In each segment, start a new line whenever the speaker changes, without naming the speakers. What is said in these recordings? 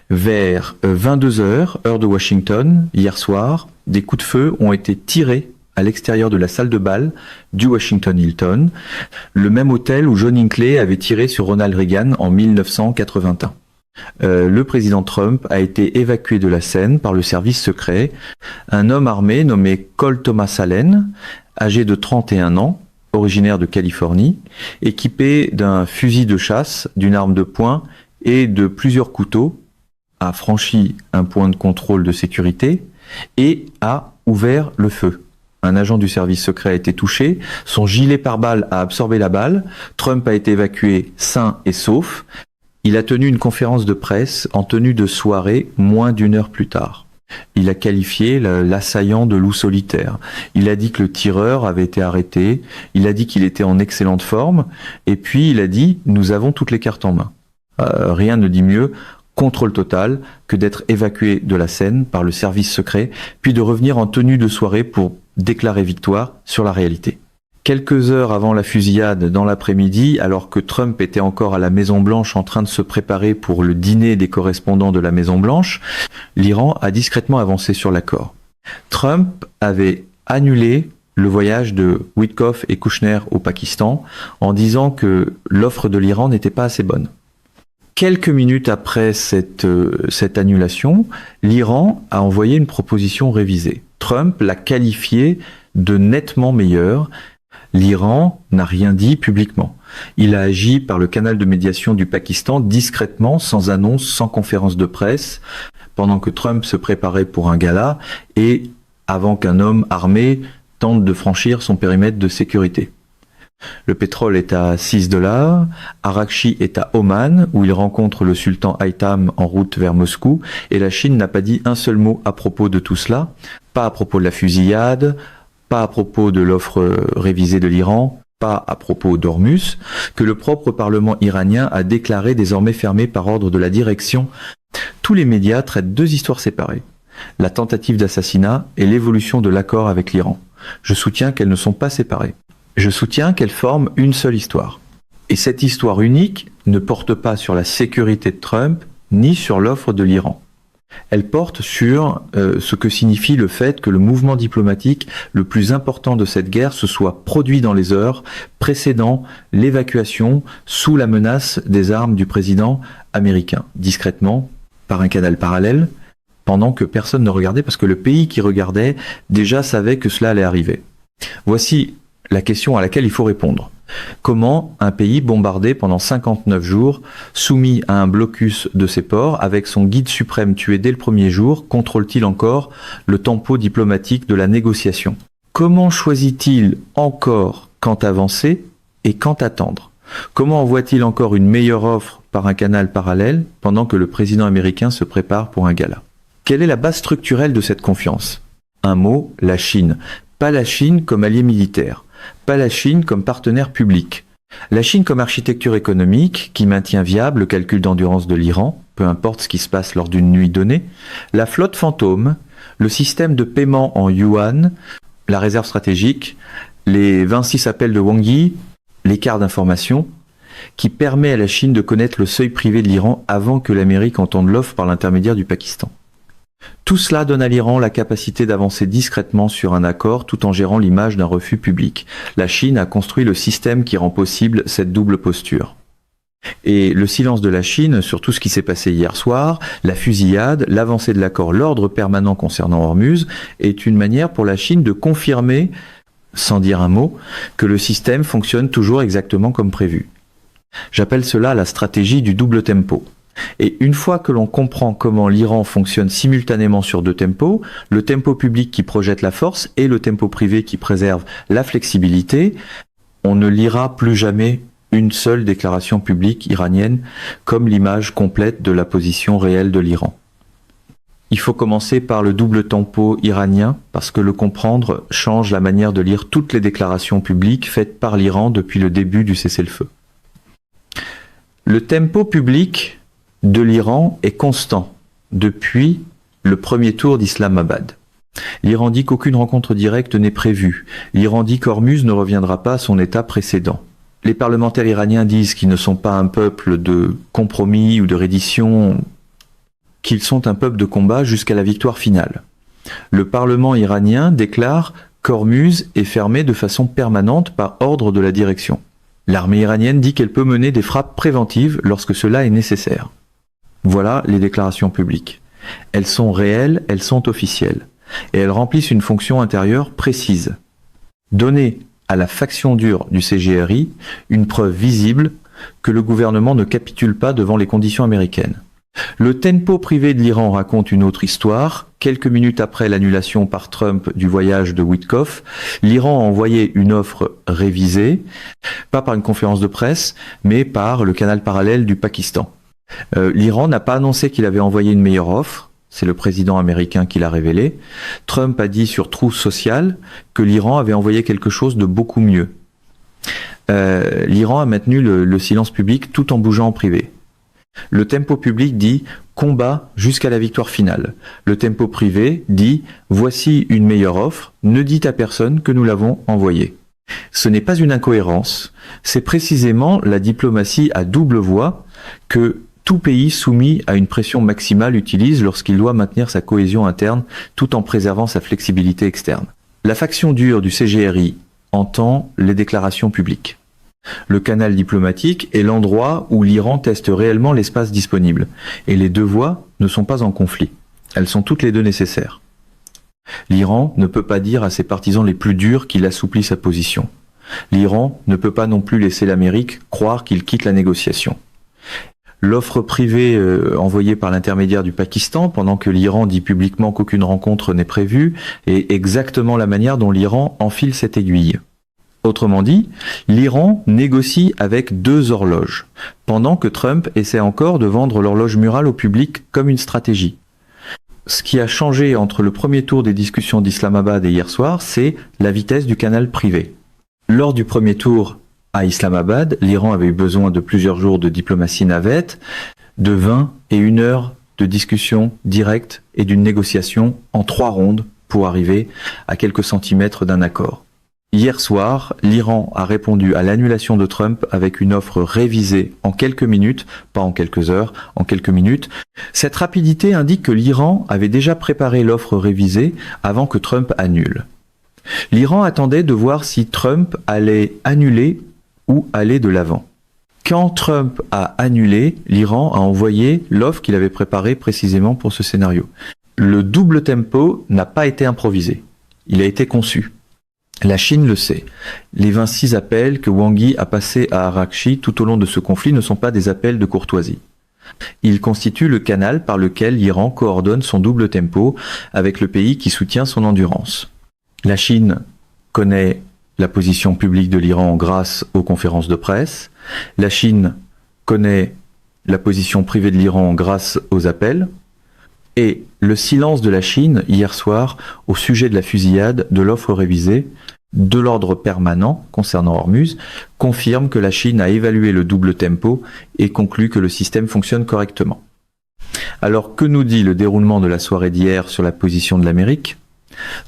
Vers 22 heures, heure de Washington, hier soir, des coups de feu ont été tirés à l'extérieur de la salle de bal du Washington Hilton, le même hôtel où John Hinckley avait tiré sur Ronald Reagan en 1981. Le président Trump a été évacué de la scène par le service secret. Un homme armé nommé Cole Thomas Allen, âgé de 31 ans, originaire de Californie, équipé d'un fusil de chasse, d'une arme de poing et de plusieurs couteaux, a franchi un point de contrôle de sécurité et a ouvert le feu. Un agent du service secret a été touché, son gilet pare-balles a absorbé la balle, Trump a été évacué sain et sauf. Il a tenu une conférence de presse en tenue de soirée moins d'une heure plus tard. Il a qualifié l'assaillant de loup solitaire. Il a dit que le tireur avait été arrêté, il a dit qu'il était en excellente forme, et puis il a dit « nous avons toutes les cartes en main ». Rien ne dit mieux, contrôle total, que d'être évacué de la scène par le service secret, puis de revenir en tenue de soirée pour déclarer victoire sur la réalité. Quelques heures avant la fusillade dans l'après-midi, alors que Trump était encore à la Maison-Blanche en train de se préparer pour le dîner des correspondants de la Maison-Blanche, l'Iran a discrètement avancé sur l'accord. Trump avait annulé le voyage de Witkoff et Kushner au Pakistan en disant que l'offre de l'Iran n'était pas assez bonne. Quelques minutes après cette annulation, l'Iran a envoyé une proposition révisée. Trump l'a qualifiée de nettement meilleure. L'Iran n'a rien dit publiquement. Il a agi par le canal de médiation du Pakistan discrètement, sans annonce, sans conférence de presse, pendant que Trump se préparait pour un gala et avant qu'un homme armé tente de franchir son périmètre de sécurité. Le pétrole est à $6, Arakchi est à Oman, où il rencontre le sultan Haitham en route vers Moscou, et la Chine n'a pas dit un seul mot à propos de tout cela, pas à propos de la fusillade, pas à propos de l'offre révisée de l'Iran, pas à propos d'Ormus, que le propre Parlement iranien a déclaré désormais fermé par ordre de la direction. Tous les médias traitent deux histoires séparées, la tentative d'assassinat et l'évolution de l'accord avec l'Iran. Je soutiens qu'elles ne sont pas séparées. Je soutiens qu'elles forment une seule histoire. Et cette histoire unique ne porte pas sur la sécurité de Trump, ni sur l'offre de l'Iran. Elle porte sur ce que signifie le fait que le mouvement diplomatique le plus important de cette guerre se soit produit dans les heures précédant l'évacuation sous la menace des armes du président américain, discrètement, par un canal parallèle, pendant que personne ne regardait, parce que le pays qui regardait déjà savait que cela allait arriver. Voici la question à laquelle il faut répondre. Comment un pays bombardé pendant 59 jours, soumis à un blocus de ses ports, avec son guide suprême tué dès le premier jour, contrôle-t-il encore le tempo diplomatique de la négociation? Comment choisit-il encore quand avancer et quand attendre? Comment envoie-t-il encore une meilleure offre par un canal parallèle pendant que le président américain se prépare pour un gala? Quelle est la base structurelle de cette confiance? Un mot, la Chine. Pas la Chine comme allié militaire. Pas la Chine comme partenaire public. La Chine comme architecture économique qui maintient viable le calcul d'endurance de l'Iran, peu importe ce qui se passe lors d'une nuit donnée, la flotte fantôme, le système de paiement en yuan, la réserve stratégique, les 26 appels de Wang Yi, l'écart d'information, qui permet à la Chine de connaître le seuil privé de l'Iran avant que l'Amérique entende l'offre par l'intermédiaire du Pakistan. Tout cela donne à l'Iran la capacité d'avancer discrètement sur un accord tout en gérant l'image d'un refus public. La Chine a construit le système qui rend possible cette double posture. Et le silence de la Chine sur tout ce qui s'est passé hier soir, la fusillade, l'avancée de l'accord, l'ordre permanent concernant Hormuz, est une manière pour la Chine de confirmer, sans dire un mot, que le système fonctionne toujours exactement comme prévu. J'appelle cela la stratégie du double tempo. Et une fois que l'on comprend comment l'Iran fonctionne simultanément sur deux tempos, le tempo public qui projette la force et le tempo privé qui préserve la flexibilité, on ne lira plus jamais une seule déclaration publique iranienne comme l'image complète de la position réelle de l'Iran. Il faut commencer par le double tempo iranien parce que le comprendre change la manière de lire toutes les déclarations publiques faites par l'Iran depuis le début du cessez-le-feu. Le tempo public de l'Iran est constant depuis le premier tour d'Islamabad. L'Iran dit qu'aucune rencontre directe n'est prévue. L'Iran dit qu'Hormuz ne reviendra pas à son état précédent. Les parlementaires iraniens disent qu'ils ne sont pas un peuple de compromis ou de reddition, qu'ils sont un peuple de combat jusqu'à la victoire finale. Le Parlement iranien déclare qu'Ormuz est fermé de façon permanente par ordre de la direction. L'armée iranienne dit qu'elle peut mener des frappes préventives lorsque cela est nécessaire. Voilà les déclarations publiques. Elles sont réelles, elles sont officielles, et elles remplissent une fonction intérieure précise. Donner à la faction dure du CGRI une preuve visible que le gouvernement ne capitule pas devant les conditions américaines. Le tempo privé de l'Iran raconte une autre histoire. Quelques minutes après l'annulation par Trump du voyage de Witkoff, l'Iran a envoyé une offre révisée, pas par une conférence de presse, mais par le canal parallèle du Pakistan. L'Iran n'a pas annoncé qu'il avait envoyé une meilleure offre, c'est le président américain qui l'a révélé. Trump a dit sur Truth Social que l'Iran avait envoyé quelque chose de beaucoup mieux. L'Iran a maintenu le silence public tout en bougeant en privé. Le tempo public dit « combat jusqu'à la victoire finale ». Le tempo privé dit « voici une meilleure offre, ne dites à personne que nous l'avons envoyée ». Ce n'est pas une incohérence, c'est précisément la diplomatie à double voie que tout pays soumis à une pression maximale utilise lorsqu'il doit maintenir sa cohésion interne tout en préservant sa flexibilité externe. La faction dure du CGRI entend les déclarations publiques. Le canal diplomatique est l'endroit où l'Iran teste réellement l'espace disponible. Et les deux voies ne sont pas en conflit. Elles sont toutes les deux nécessaires. L'Iran ne peut pas dire à ses partisans les plus durs qu'il assouplit sa position. L'Iran ne peut pas non plus laisser l'Amérique croire qu'il quitte la négociation. L'offre privée envoyée par l'intermédiaire du Pakistan, pendant que l'Iran dit publiquement qu'aucune rencontre n'est prévue, est exactement la manière dont l'Iran enfile cette aiguille. Autrement dit, l'Iran négocie avec deux horloges, pendant que Trump essaie encore de vendre l'horloge murale au public comme une stratégie. Ce qui a changé entre le premier tour des discussions d'Islamabad et hier soir, c'est la vitesse du canal privé. Lors du premier tour à Islamabad, l'Iran avait eu besoin de plusieurs jours de diplomatie navette, de 20 et 1 heure de discussion directe et d'une négociation en 3 rondes pour arriver à quelques centimètres d'un accord. Hier soir, l'Iran a répondu à l'annulation de Trump avec une offre révisée en quelques minutes, pas en quelques heures, en quelques minutes. Cette rapidité indique que l'Iran avait déjà préparé l'offre révisée avant que Trump annule. L'Iran attendait de voir si Trump allait annuler ou aller de l'avant. Quand Trump a annulé, l'Iran a envoyé l'offre qu'il avait préparée précisément pour ce scénario. Le double tempo n'a pas été improvisé. Il a été conçu. La Chine le sait. Les 26 appels que Wang Yi a passés à Arakchi tout au long de ce conflit ne sont pas des appels de courtoisie. Ils constituent le canal par lequel l'Iran coordonne son double tempo avec le pays qui soutient son endurance. La Chine connaît la position publique de l'Iran grâce aux conférences de presse. La Chine connaît la position privée de l'Iran grâce aux appels. Et le silence de la Chine, hier soir, au sujet de la fusillade, de l'offre révisée, de l'ordre permanent concernant Ormuz, confirme que la Chine a évalué le double tempo et conclut que le système fonctionne correctement. Alors, que nous dit le déroulement de la soirée d'hier sur la position de l'Amérique ?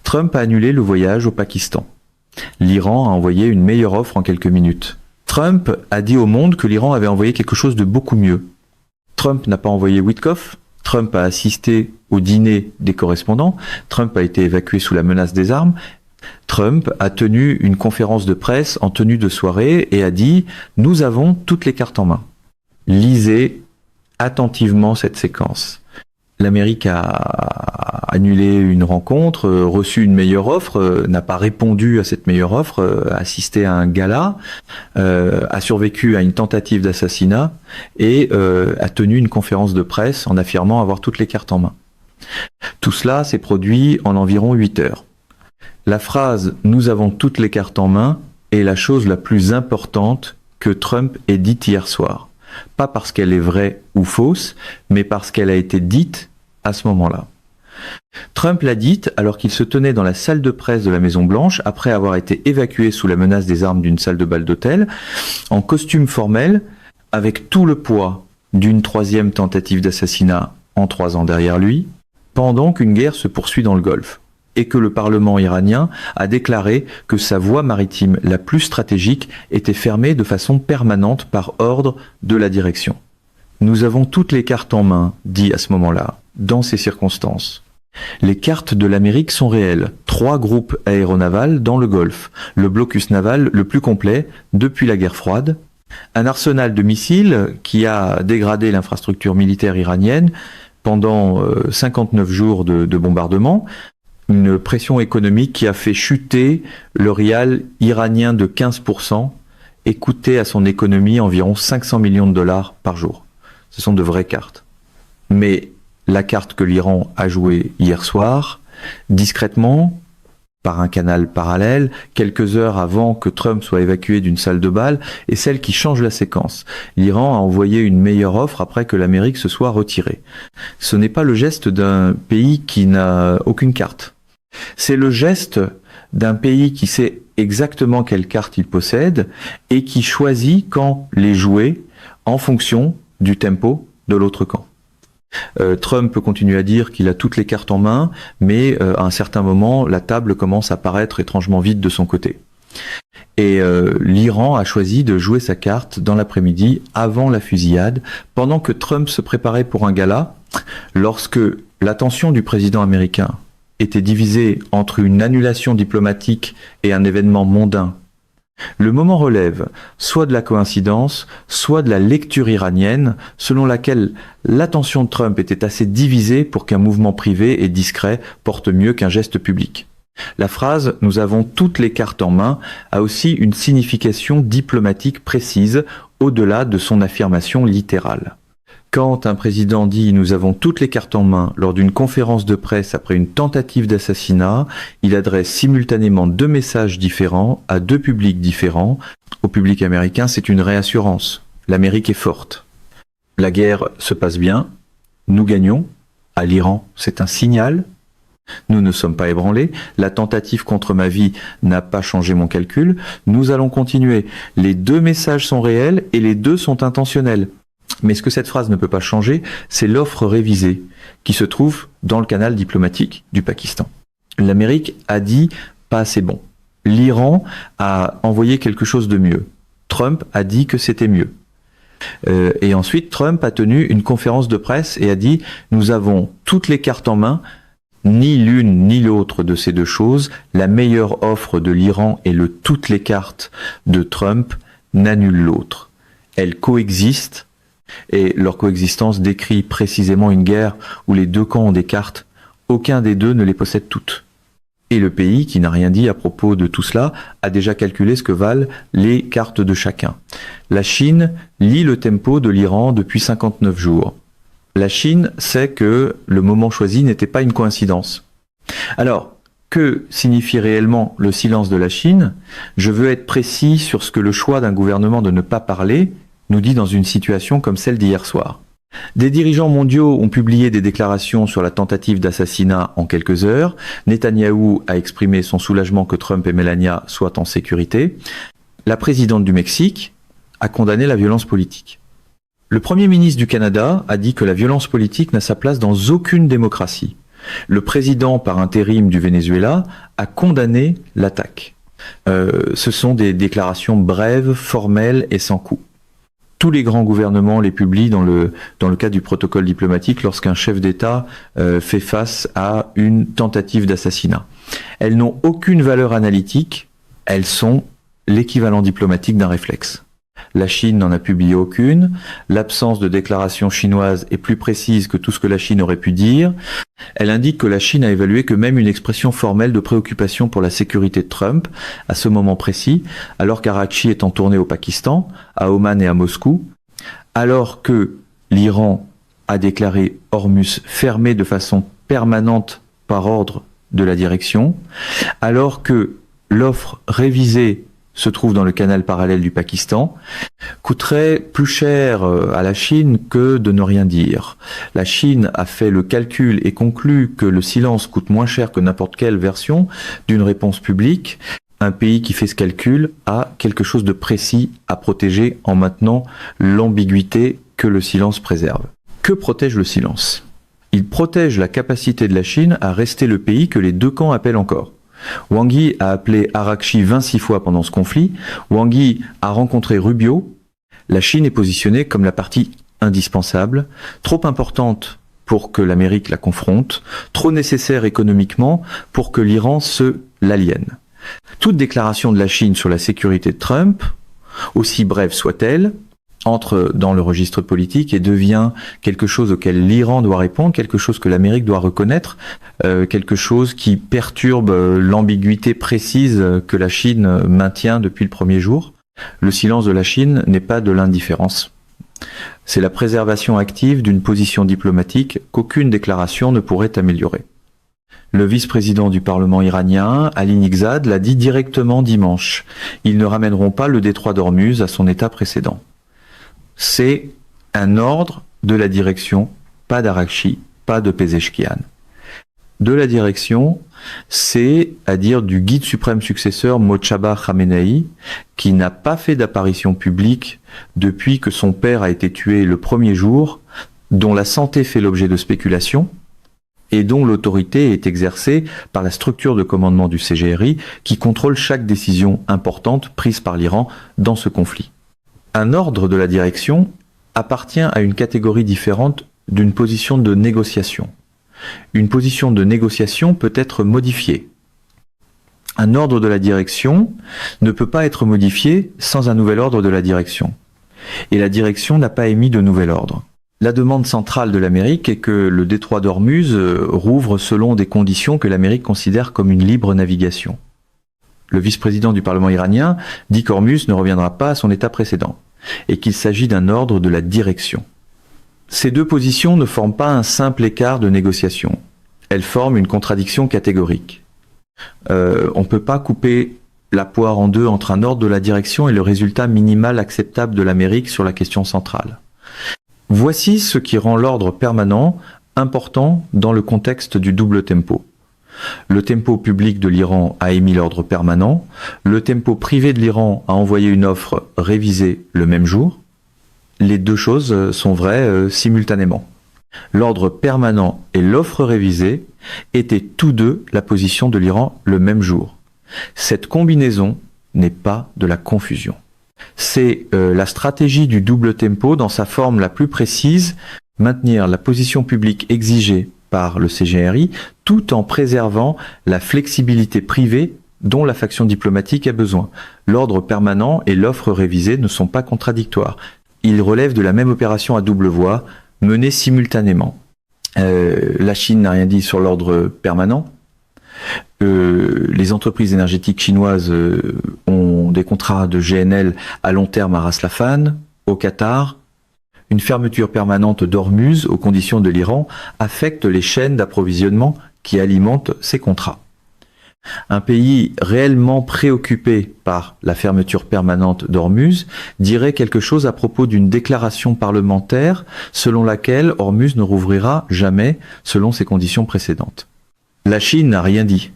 Trump a annulé le voyage au Pakistan. L'Iran a envoyé une meilleure offre en quelques minutes. Trump a dit au monde que l'Iran avait envoyé quelque chose de beaucoup mieux. Trump n'a pas envoyé Witkoff. Trump a assisté au dîner des correspondants. Trump a été évacué sous la menace des armes. Trump a tenu une conférence de presse en tenue de soirée et a dit « Nous avons toutes les cartes en main ». Lisez attentivement cette séquence. L'Amérique a annulé une rencontre, reçu une meilleure offre, n'a pas répondu à cette meilleure offre, a assisté à un gala, a survécu à une tentative d'assassinat et a tenu une conférence de presse en affirmant avoir toutes les cartes en main. Tout cela s'est produit en environ 8 heures. La phrase « Nous avons toutes les cartes en main » est la chose la plus importante que Trump ait dite hier soir. Pas parce qu'elle est vraie ou fausse, mais parce qu'elle a été dite à ce moment-là. Trump l'a dite alors qu'il se tenait dans la salle de presse de la Maison-Blanche après avoir été évacué sous la menace des armes d'une salle de bal d'hôtel, en costume formel, avec tout le poids d'une 3e tentative d'assassinat en 3 ans derrière lui, pendant qu'une guerre se poursuit dans le Golfe, et que le Parlement iranien a déclaré que sa voie maritime la plus stratégique était fermée de façon permanente par ordre de la direction. Nous avons toutes les cartes en main, dit à ce moment-là. dans ces circonstances. Les cartes de l'Amérique sont réelles. 3 groupes aéronavals dans le Golfe, le blocus naval le plus complet depuis la guerre froide, un arsenal de missiles qui a dégradé l'infrastructure militaire iranienne pendant 59 jours de bombardement, une pression économique qui a fait chuter le rial iranien de 15% et coûté à son économie environ 500 millions de dollars par jour. Ce sont de vraies cartes. Mais la carte que l'Iran a jouée hier soir, discrètement, par un canal parallèle, quelques heures avant que Trump soit évacué d'une salle de bal, est celle qui change la séquence. L'Iran a envoyé une meilleure offre après que l'Amérique se soit retirée. Ce n'est pas le geste d'un pays qui n'a aucune carte. C'est le geste d'un pays qui sait exactement quelle carte il possède et qui choisit quand les jouer en fonction du tempo de l'autre camp. Trump peut continuer à dire qu'il a toutes les cartes en main, mais à un certain moment, la table commence à paraître étrangement vide de son côté. Et l'Iran a choisi de jouer sa carte dans l'après-midi, avant la fusillade, pendant que Trump se préparait pour un gala, lorsque l'attention du président américain était divisée entre une annulation diplomatique et un événement mondain. Le moment relève soit de la coïncidence, soit de la lecture iranienne, selon laquelle l'attention de Trump était assez divisée pour qu'un mouvement privé et discret porte mieux qu'un geste public. La phrase « nous avons toutes les cartes en main » a aussi une signification diplomatique précise au-delà de son affirmation littérale. Quand un président dit « nous avons toutes les cartes en main » lors d'une conférence de presse après une tentative d'assassinat, il adresse simultanément 2 messages différents à 2 publics différents. Au public américain, c'est une réassurance. L'Amérique est forte. La guerre se passe bien. Nous gagnons. À l'Iran, c'est un signal. Nous ne sommes pas ébranlés. La tentative contre ma vie n'a pas changé mon calcul. Nous allons continuer. Les 2 messages sont réels et les 2 sont intentionnels. Mais ce que cette phrase ne peut pas changer, c'est l'offre révisée qui se trouve dans le canal diplomatique du Pakistan. L'Amérique a dit pas assez bon. L'Iran a envoyé quelque chose de mieux. Trump a dit que c'était mieux. Et ensuite, Trump a tenu une conférence de presse et a dit « Nous avons toutes les cartes en main, ni l'une ni l'autre de ces 2 choses. La meilleure offre de l'Iran et le toutes les cartes de Trump n'annule l'autre. Elles coexistent. » Et leur coexistence décrit précisément une guerre où les 2 camps ont des cartes, aucun des 2 ne les possède toutes. Et le pays, qui n'a rien dit à propos de tout cela, a déjà calculé ce que valent les cartes de chacun. La Chine lit le tempo de l'Iran depuis 59 jours. La Chine sait que le moment choisi n'était pas une coïncidence. Alors, que signifie réellement le silence de la Chine ? Je veux être précis sur ce que le choix d'un gouvernement de ne pas parler nous dit dans une situation comme celle d'hier soir. Des dirigeants mondiaux ont publié des déclarations sur la tentative d'assassinat en quelques heures. Netanyahou a exprimé son soulagement que Trump et Melania soient en sécurité. La présidente du Mexique a condamné la violence politique. Le Premier ministre du Canada a dit que la violence politique n'a sa place dans aucune démocratie. Le président par intérim du Venezuela a condamné l'attaque. Ce sont des déclarations brèves, formelles et sans coup. Tous les grands gouvernements les publient dans le cadre du protocole diplomatique lorsqu'un chef d'État fait face à une tentative d'assassinat. Elles n'ont aucune valeur analytique, elles sont l'équivalent diplomatique d'un réflexe. La Chine n'en a publié aucune, l'absence de déclaration chinoise est plus précise que tout ce que la Chine aurait pu dire. Elle indique que la Chine a évalué que même une expression formelle de préoccupation pour la sécurité de Trump, à ce moment précis, alors qu'Araqchi est en tournée au Pakistan, à Oman et à Moscou, alors que l'Iran a déclaré Hormuz fermé de façon permanente par ordre de la direction, alors que l'offre révisée se trouve dans le canal parallèle du Pakistan, coûterait plus cher à la Chine que de ne rien dire. La Chine a fait le calcul et conclut que le silence coûte moins cher que n'importe quelle version d'une réponse publique. Un pays qui fait ce calcul a quelque chose de précis à protéger en maintenant l'ambiguïté que le silence préserve. Que protège le silence ? Il protège la capacité de la Chine à rester le pays que les 2 camps appellent encore. Wang Yi a appelé Araqchi 26 fois pendant ce conflit. Wang Yi a rencontré Rubio. La Chine est positionnée comme la partie indispensable, trop importante pour que l'Amérique la confronte, trop nécessaire économiquement pour que l'Iran se l'aliène. Toute déclaration de la Chine sur la sécurité de Trump, aussi brève soit-elle, entre dans le registre politique et devient quelque chose auquel l'Iran doit répondre, quelque chose que l'Amérique doit reconnaître, quelque chose qui perturbe l'ambiguïté précise que la Chine maintient depuis le premier jour. Le silence de la Chine n'est pas de l'indifférence. C'est la préservation active d'une position diplomatique qu'aucune déclaration ne pourrait améliorer. Le vice-président du Parlement iranien, Ali Nighzad, l'a dit directement dimanche. Ils ne ramèneront pas le détroit d'Ormuz à son état précédent. C'est un ordre de la direction, pas d'Arakchi, pas de Pezeshkian. De la direction, c'est à dire du guide suprême successeur Mojtaba Khamenei, qui n'a pas fait d'apparition publique depuis que son père a été tué le premier jour, dont la santé fait l'objet de spéculations, et dont l'autorité est exercée par la structure de commandement du CGRI, qui contrôle chaque décision importante prise par l'Iran dans ce conflit. Un ordre de la direction appartient à une catégorie différente d'une position de négociation. Une position de négociation peut être modifiée. Un ordre de la direction ne peut pas être modifié sans un nouvel ordre de la direction. Et la direction n'a pas émis de nouvel ordre. La demande centrale de l'Amérique est que le détroit d'Ormuz rouvre selon des conditions que l'Amérique considère comme une libre navigation. Le vice-président du Parlement iranien dit qu'Ormuz ne reviendra pas à son état précédent et qu'il s'agit d'un ordre de la direction. Ces deux positions ne forment pas un simple écart de négociation. Elles forment une contradiction catégorique. On ne peut pas couper la poire en deux entre un ordre de la direction et le résultat minimal acceptable de l'Amérique sur la question centrale. Voici ce qui rend l'ordre permanent important dans le contexte du double tempo. Le tempo public de l'Iran a émis l'ordre permanent, le tempo privé de l'Iran a envoyé une offre révisée le même jour. Les deux choses sont vraies simultanément. L'ordre permanent et l'offre révisée étaient tous deux la position de l'Iran le même jour. Cette combinaison n'est pas de la confusion. C'est la stratégie du double tempo dans sa forme la plus précise, maintenir la position publique exigée par le CGRI tout en préservant la flexibilité privée dont la faction diplomatique a besoin. L'ordre permanent et l'offre révisée ne sont pas contradictoires. Ils relèvent de la même opération à double voie, menée simultanément. La Chine n'a rien dit sur l'ordre permanent. Les entreprises énergétiques chinoises ont des contrats de GNL à long terme à Ras Laffan, au Qatar. Une fermeture permanente d'Ormuz aux conditions de l'Iran affecte les chaînes d'approvisionnement qui alimentent ces contrats. Un pays réellement préoccupé par la fermeture permanente d'Ormuz dirait quelque chose à propos d'une déclaration parlementaire selon laquelle Ormuz ne rouvrira jamais selon ses conditions précédentes. La Chine n'a rien dit.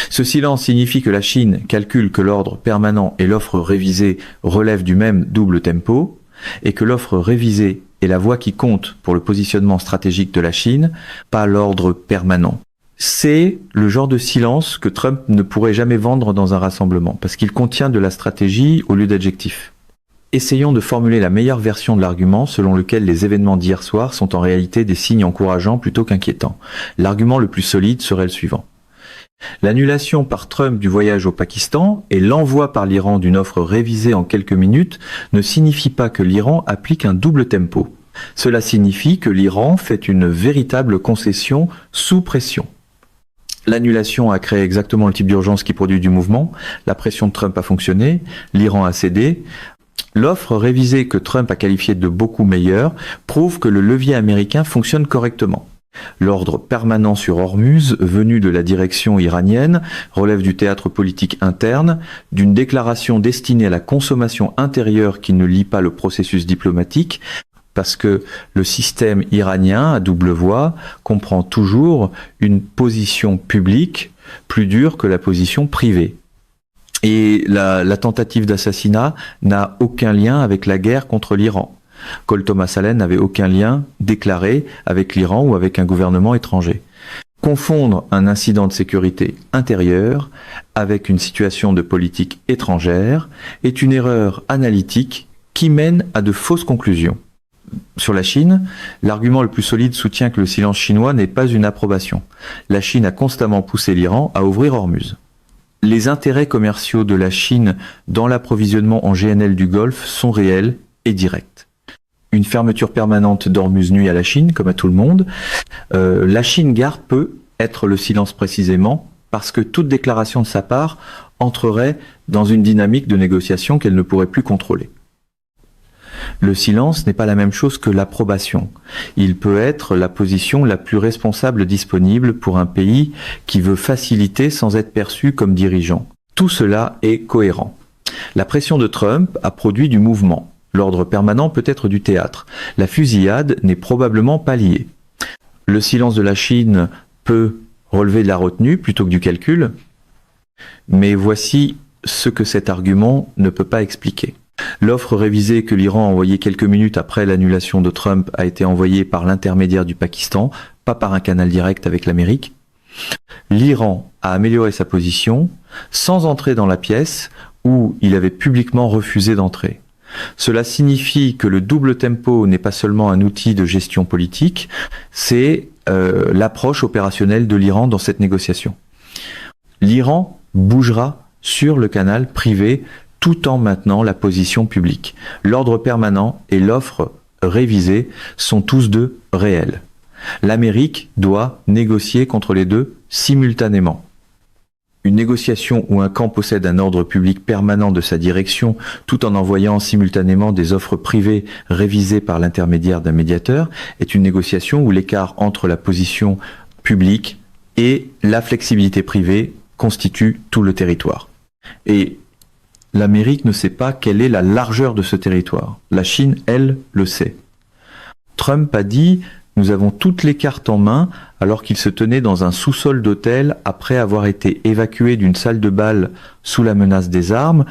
Ce silence signifie que la Chine calcule que l'ordre permanent et l'offre révisée relèvent du même double tempo et que l'offre révisée est la voie qui compte pour le positionnement stratégique de la Chine, pas l'ordre permanent. C'est le genre de silence que Trump ne pourrait jamais vendre dans un rassemblement, parce qu'il contient de la stratégie au lieu d'adjectifs. Essayons de formuler la meilleure version de l'argument selon lequel les événements d'hier soir sont en réalité des signes encourageants plutôt qu'inquiétants. L'argument le plus solide serait le suivant. L'annulation par Trump du voyage au Pakistan et l'envoi par l'Iran d'une offre révisée en quelques minutes ne signifient pas que l'Iran applique un double tempo. Cela signifie que l'Iran fait une véritable concession sous pression. L'annulation a créé exactement le type d'urgence qui produit du mouvement, la pression de Trump a fonctionné, l'Iran a cédé. L'offre révisée que Trump a qualifiée de beaucoup meilleure prouve que le levier américain fonctionne correctement. L'ordre permanent sur Ormuz, venu de la direction iranienne, relève du théâtre politique interne, d'une déclaration destinée à la consommation intérieure qui ne lie pas le processus diplomatique, parce que le système iranien à double voie comprend toujours une position publique plus dure que la position privée. Et la tentative d'assassinat n'a aucun lien avec la guerre contre l'Iran. Cole Thomas Allen n'avait aucun lien déclaré avec l'Iran ou avec un gouvernement étranger. Confondre un incident de sécurité intérieure avec une situation de politique étrangère est une erreur analytique qui mène à de fausses conclusions. Sur la Chine, l'argument le plus solide soutient que le silence chinois n'est pas une approbation. La Chine a constamment poussé l'Iran à ouvrir Hormuz. Les intérêts commerciaux de la Chine dans l'approvisionnement en GNL du Golfe sont réels et directs. Une fermeture permanente d'Hormuz nuit à la Chine, comme à tout le monde. La Chine garde peut être le silence précisément parce que toute déclaration de sa part entrerait dans une dynamique de négociation qu'elle ne pourrait plus contrôler. Le silence n'est pas la même chose que l'approbation. Il peut être la position la plus responsable disponible pour un pays qui veut faciliter sans être perçu comme dirigeant. Tout cela est cohérent. La pression de Trump a produit du mouvement. L'ordre permanent peut être du théâtre. La fusillade n'est probablement pas liée. Le silence de la Chine peut relever de la retenue plutôt que du calcul. Mais voici ce que cet argument ne peut pas expliquer. L'offre révisée que l'Iran a envoyée quelques minutes après l'annulation de Trump a été envoyée par l'intermédiaire du Pakistan, pas par un canal direct avec l'Amérique. L'Iran a amélioré sa position sans entrer dans la pièce où il avait publiquement refusé d'entrer. Cela signifie que le double tempo n'est pas seulement un outil de gestion politique, c'est l'approche opérationnelle de l'Iran dans cette négociation. L'Iran bougera sur le canal privé tout en maintenant la position publique. L'ordre permanent et l'offre révisée sont tous deux réels. L'Amérique doit négocier contre les deux simultanément. Une négociation où un camp possède un ordre public permanent de sa direction tout en envoyant simultanément des offres privées révisées par l'intermédiaire d'un médiateur est une négociation où l'écart entre la position publique et la flexibilité privée constitue tout le territoire. Et l'Amérique ne sait pas quelle est la largeur de ce territoire. La Chine, elle, le sait. Trump a dit « Nous avons toutes les cartes en main » alors qu'il se tenait dans un sous-sol d'hôtel après avoir été évacué d'une salle de bal sous la menace des armes,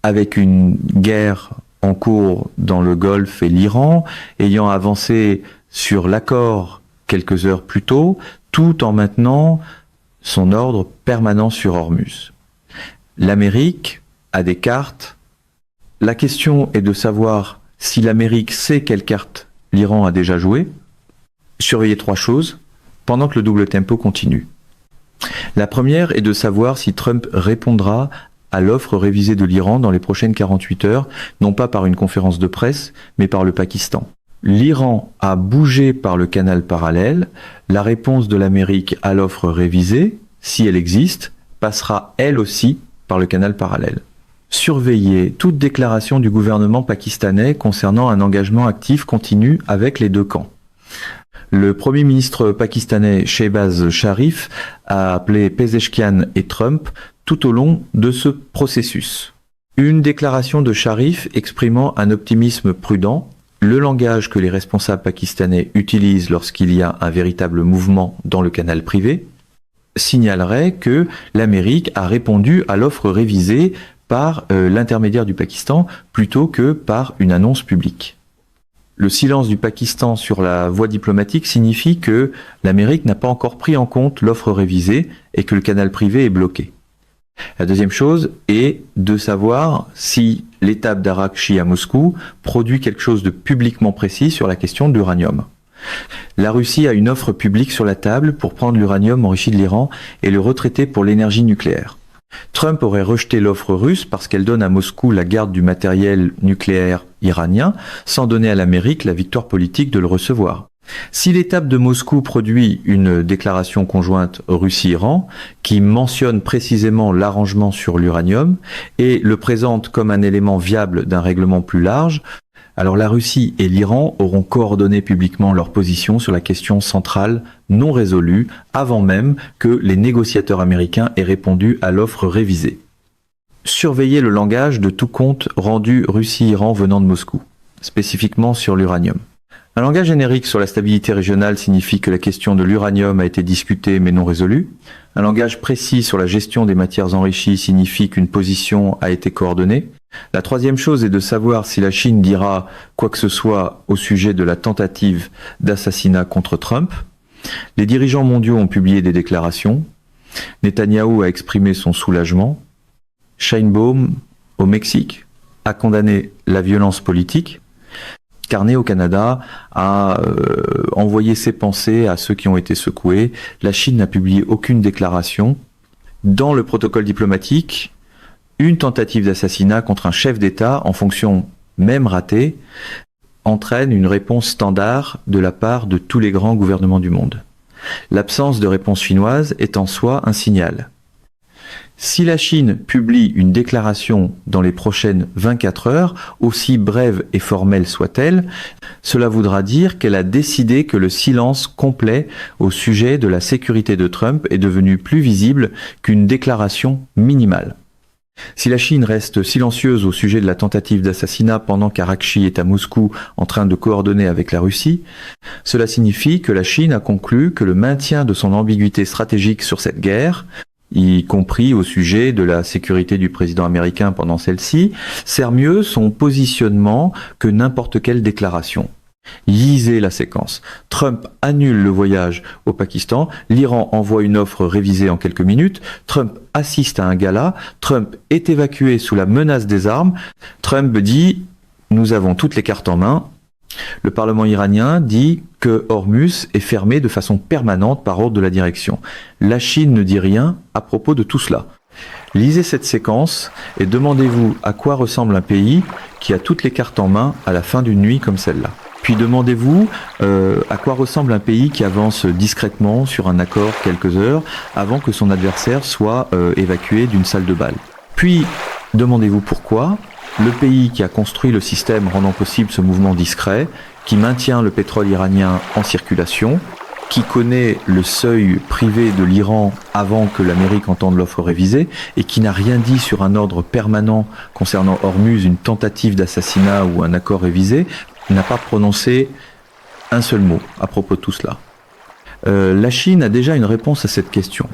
avec une guerre en cours dans le Golfe et l'Iran, ayant avancé sur l'accord quelques heures plus tôt, tout en maintenant son ordre permanent sur Hormuz. L'Amérique a des cartes. La question est de savoir si l'Amérique sait quelle carte l'Iran a déjà joué. Surveillez trois choses pendant que le double tempo continue. La première est de savoir si Trump répondra à l'offre révisée de l'Iran dans les prochaines 48 heures, non pas par une conférence de presse, mais par le Pakistan. L'Iran a bougé par le canal parallèle. La réponse de l'Amérique à l'offre révisée, si elle existe, passera elle aussi par le canal parallèle. Surveillez toute déclaration du gouvernement pakistanais concernant un engagement actif continu avec les deux camps. Le Premier ministre pakistanais Shehbaz Sharif a appelé Pezeshkian et Trump tout au long de ce processus. Une déclaration de Sharif exprimant un optimisme prudent, le langage que les responsables pakistanais utilisent lorsqu'il y a un véritable mouvement dans le canal privé, signalerait que l'Amérique a répondu à l'offre révisée par l'intermédiaire du Pakistan plutôt que par une annonce publique. Le silence du Pakistan sur la voie diplomatique signifie que l'Amérique n'a pas encore pris en compte l'offre révisée et que le canal privé est bloqué. La deuxième chose est de savoir si l'étape d'Arakchi à Moscou produit quelque chose de publiquement précis sur la question de l'uranium. La Russie a une offre publique sur la table pour prendre l'uranium enrichi de l'Iran et le retraiter pour l'énergie nucléaire. Trump aurait rejeté l'offre russe parce qu'elle donne à Moscou la garde du matériel nucléaire iranien, sans donner à l'Amérique la victoire politique de le recevoir. Si l'étape de Moscou produit une déclaration conjointe Russie-Iran, qui mentionne précisément l'arrangement sur l'uranium et le présente comme un élément viable d'un règlement plus large, alors la Russie et l'Iran auront coordonné publiquement leur position sur la question centrale non résolue avant même que les négociateurs américains aient répondu à l'offre révisée. Surveillez le langage de tout compte rendu Russie-Iran venant de Moscou, spécifiquement sur l'uranium. Un langage générique sur la stabilité régionale signifie que la question de l'uranium a été discutée mais non résolue. Un langage précis sur la gestion des matières enrichies signifie qu'une position a été coordonnée. La troisième chose est de savoir si la Chine dira quoi que ce soit au sujet de la tentative d'assassinat contre Trump. Les dirigeants mondiaux ont publié des déclarations. Netanyahou a exprimé son soulagement. Sheinbaum, au Mexique, a condamné la violence politique. Carnet au Canada a envoyé ses pensées à ceux qui ont été secoués. La Chine n'a publié aucune déclaration. Dans le protocole diplomatique, une tentative d'assassinat contre un chef d'État, en fonction même ratée, entraîne une réponse standard de la part de tous les grands gouvernements du monde. L'absence de réponse chinoise est en soi un signal. Si la Chine publie une déclaration dans les prochaines 24 heures, aussi brève et formelle soit-elle, cela voudra dire qu'elle a décidé que le silence complet au sujet de la sécurité de Trump est devenu plus visible qu'une déclaration minimale. Si la Chine reste silencieuse au sujet de la tentative d'assassinat pendant qu'Arakchi est à Moscou en train de coordonner avec la Russie, cela signifie que la Chine a conclu que le maintien de son ambiguïté stratégique sur cette guerre, y compris au sujet de la sécurité du président américain pendant celle-ci, sert mieux son positionnement que n'importe quelle déclaration. Lisez la séquence. Trump annule le voyage au Pakistan, l'Iran envoie une offre révisée en quelques minutes, Trump assiste à un gala, Trump est évacué sous la menace des armes, Trump dit « nous avons toutes les cartes en main ». Le Parlement iranien dit que Hormuz est fermé de façon permanente par ordre de la direction. La Chine ne dit rien à propos de tout cela. Lisez cette séquence et demandez-vous à quoi ressemble un pays qui a toutes les cartes en main à la fin d'une nuit comme celle-là. Puis demandez-vous à quoi ressemble un pays qui avance discrètement sur un accord quelques heures avant que son adversaire soit évacué d'une salle de bal. Puis demandez-vous pourquoi le pays qui a construit le système rendant possible ce mouvement discret, qui maintient le pétrole iranien en circulation, qui connaît le seuil privé de l'Iran avant que l'Amérique entende l'offre révisée, et qui n'a rien dit sur un ordre permanent concernant Hormuz, une tentative d'assassinat ou un accord révisé, n'a pas prononcé un seul mot à propos de tout cela. La Chine a déjà une réponse à cette question.